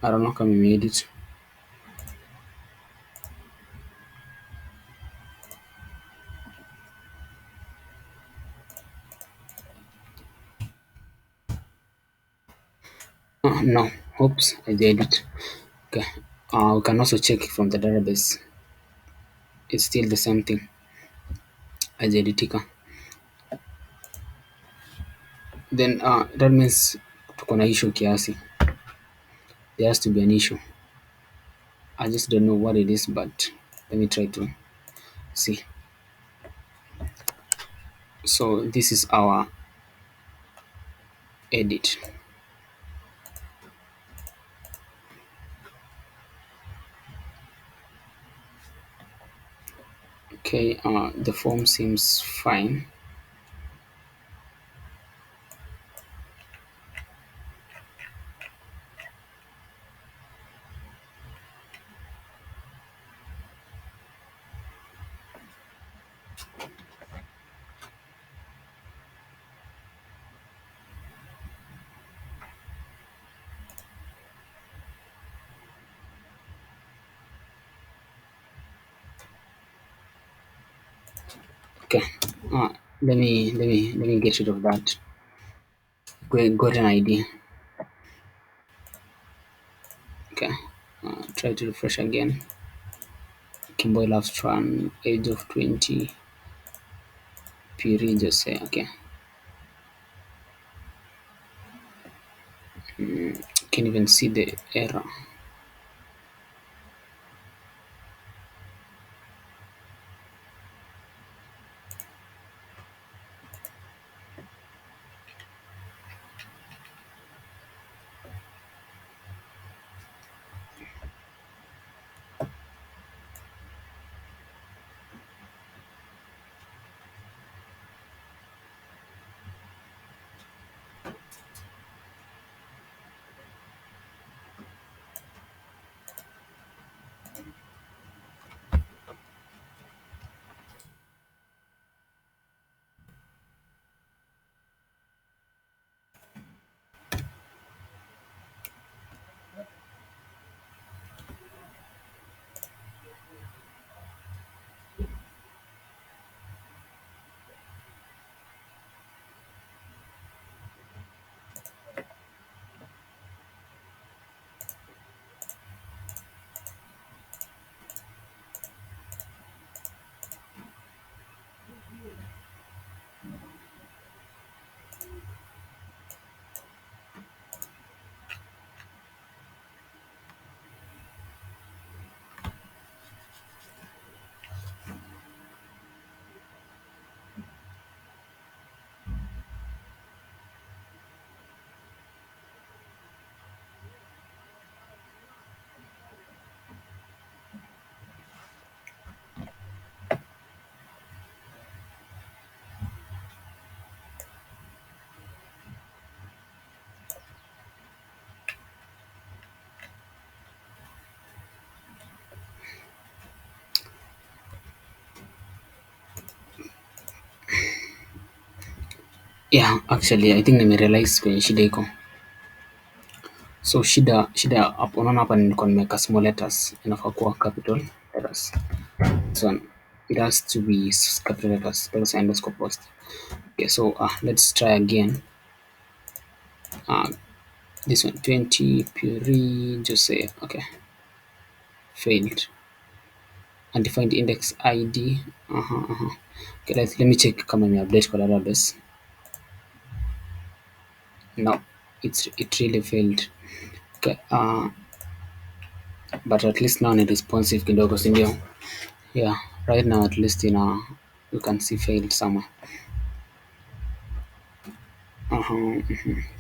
I don't know kama imeedit. No, oops, I did it. Okay, we can also check from the database, it's still the same thing, haijaeditika. Then that means tuko na issue kiasi, there has to be an issue. I just don't know what it is, but let me try to see. So this is our edit. Okay, the form seems fine. Okay, let me get rid of that. Got an idea. Okay, try to refresh again. Kimboy Lafstran, age of 20, Piri Jose. Okay, can even see the error. Yeah, actually I think nimerealize kwenye shida iko. So shida hapo, unaona hapa nilikuwa nimeweka small letters, inafaa kuwa capital letters. So it has to be capital letters, underscore post. Okay, so let's try again. uh this one, 20 Puri Jose. Okay, failed. Undefined index ID. Okay, let me check kama imeupdate kwa database. No, it really failed. Okay, but at least now ni responsive kidogo, si ndio? Yeah, right now at least you can see failed somewhere.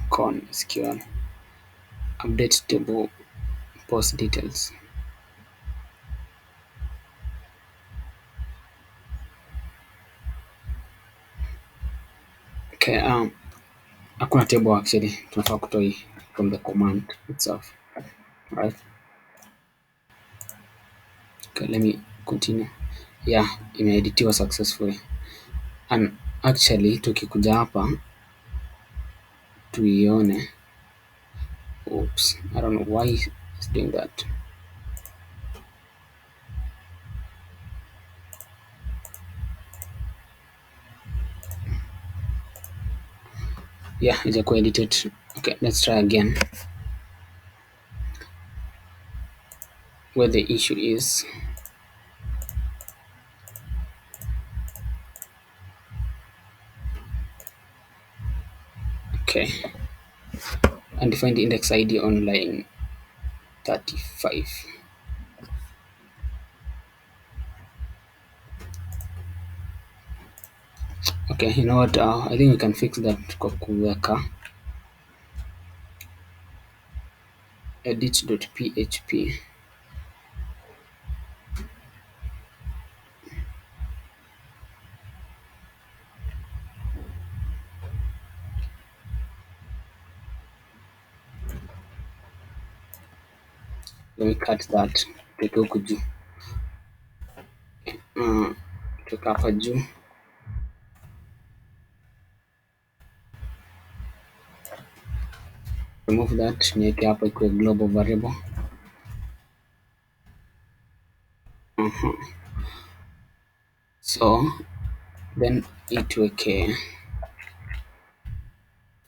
Con SQL update table post details. Okay, hakuna table actually, tunafaa kutoi from the command itself, right? Okay, let me continue. Yeah, imeeditiwa successfully. And actually tukikuja hapa tuione. Oops, I don't know why it's doing that. Yeah, it's edited. Okay, let's try again. Where the issue is. Okay, undefined index ID on line 35. Okay, you know what? I think we can fix that kwa kuweka edit.php. Let me cut that. Tuweke huku juu. Tuweka hapa juu. Remove that. Niweke hapa ikuwe global variable. So then ituweke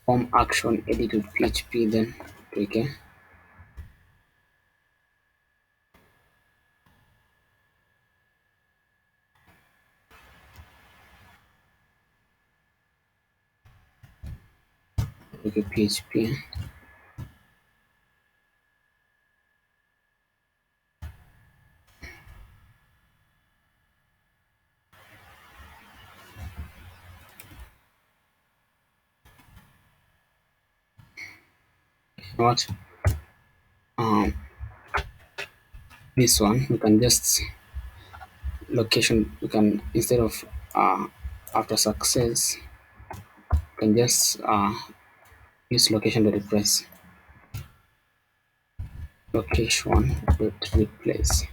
form action edit.php, then tuweke PHP. What? This one we can just location. We can, instead of after success, we can just use location to replace. Location dot replace.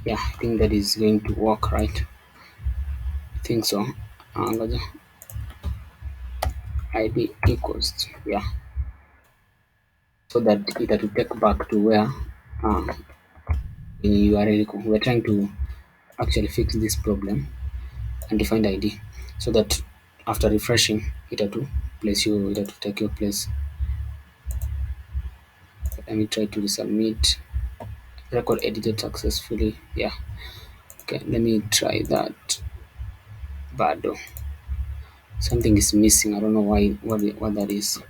Yeah, I think that is going to work, right? I think so. Ngoja. ID equals, yeah, so that it will take back to where in URL we're trying to actually fix this problem and define the ID, so that after refreshing it had to take your place. Let me try to resubmit. Record edited successfully. Yeah, okay, let me try that. Bado something is missing. I don't know why, what that is.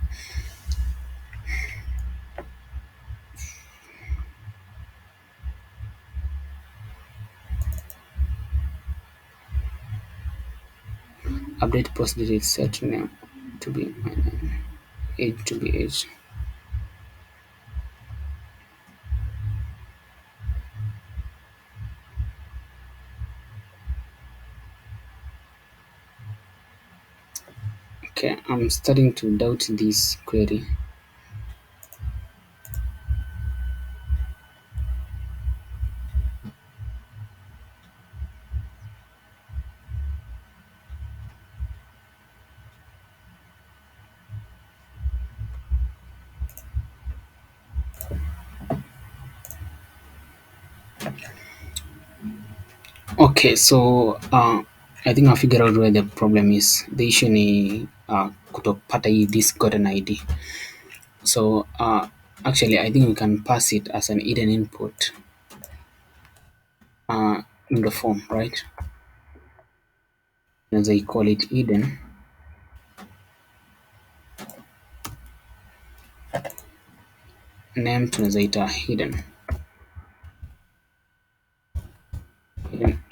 Update post delete set name to be my name. age to be age. Okay, I'm starting to doubt this query. Okay, so I think I figured out where the problem is. The issue ni kutopata hii this gotten ID. So actually I think we can pass it as an hidden input in the form, right? As I call it hidden, name tunaweza ita hidden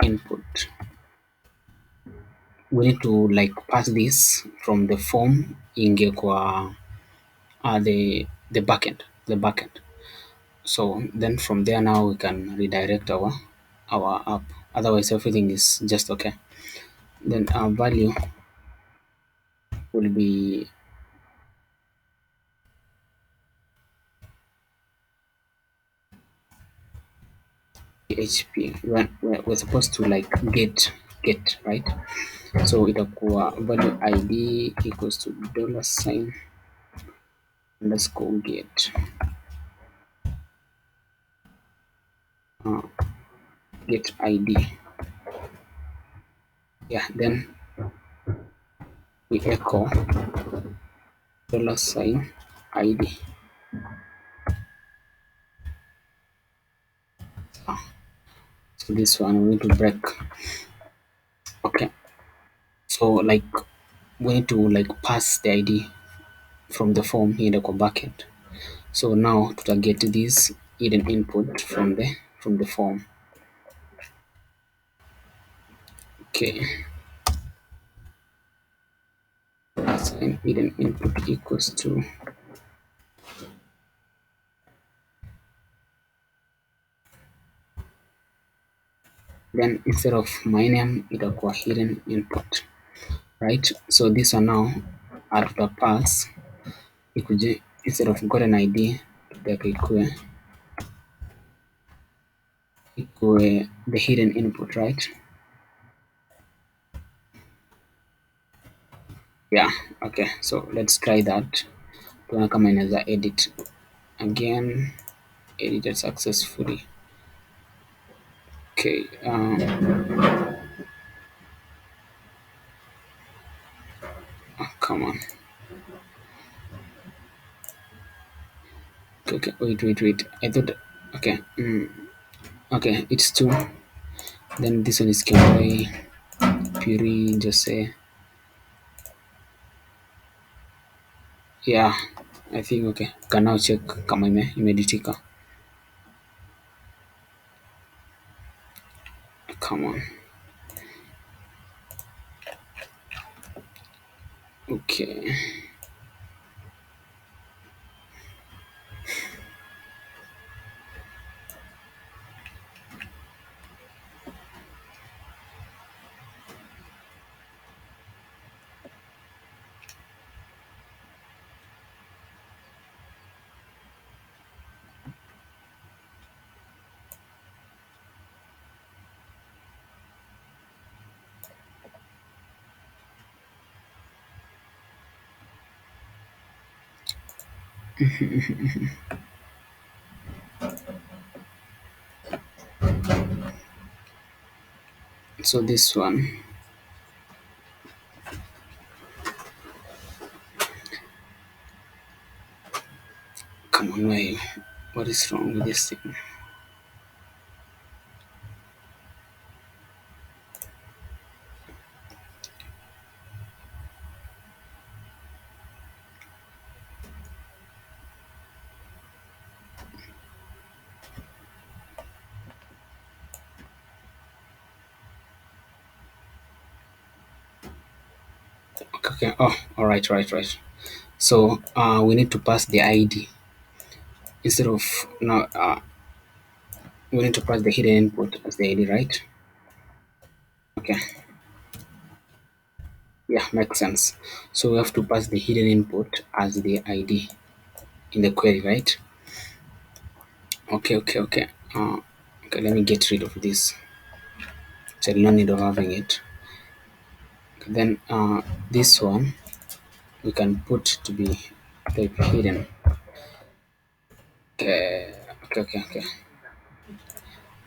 input. We need to like pass this from the form inge kwa the backend. So then from there now we can redirect our app. Otherwise everything is just okay. Then our value will be PHP. We're supposed to like get right. So itakuwa value id equals to $sign underscore uh, get id. Yeah, then we echo $sign id. So this one we need to break. Okay, so like we need to like pass the id from the form here kwa backend. So now to get this hidden input from the form. Okay, assign hidden input equals to then instead of my name itakuwa hidden input, right? So this one now after pass ikuje instead of gotten id tutaweka ikue the hidden input, right? Yeah, okay, so let's try that. Tuona kama inaweza edit again. Edited successfully. Okay, oh, come on. Okay, wait. I thought, okay, okay, it's two. Then this one is Kemway, Puri, Jose. Yeah, I think okay. Can now check kama imeditika. Come on. Okay. So this one. Come on, wait. What is wrong with this thing? Okay. Oh, all right. So we need to pass the ID instead of now. We need to pass the hidden input as the ID, right? Okay, yeah, makes sense. So we have to pass the hidden input as the ID in the query, right? Okay. Okay, let me get rid of this. So no need of having it. Okay, then this one we can put to be type hidden. Okay.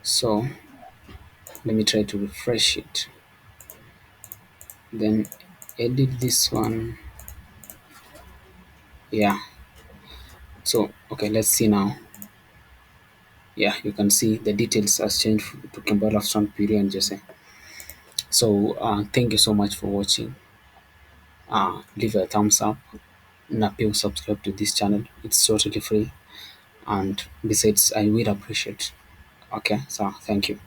So let me try to refresh it. Then edit this one. Yeah. So okay, let's see now. Yeah, you can see the details has changed to Kimball, Strong, Piri, and Jesse. So thank you so much for watching. Leave a thumbs up and appeal subscribe to this channel. It's totally free, and besides, I will appreciate. Okay, so thank you.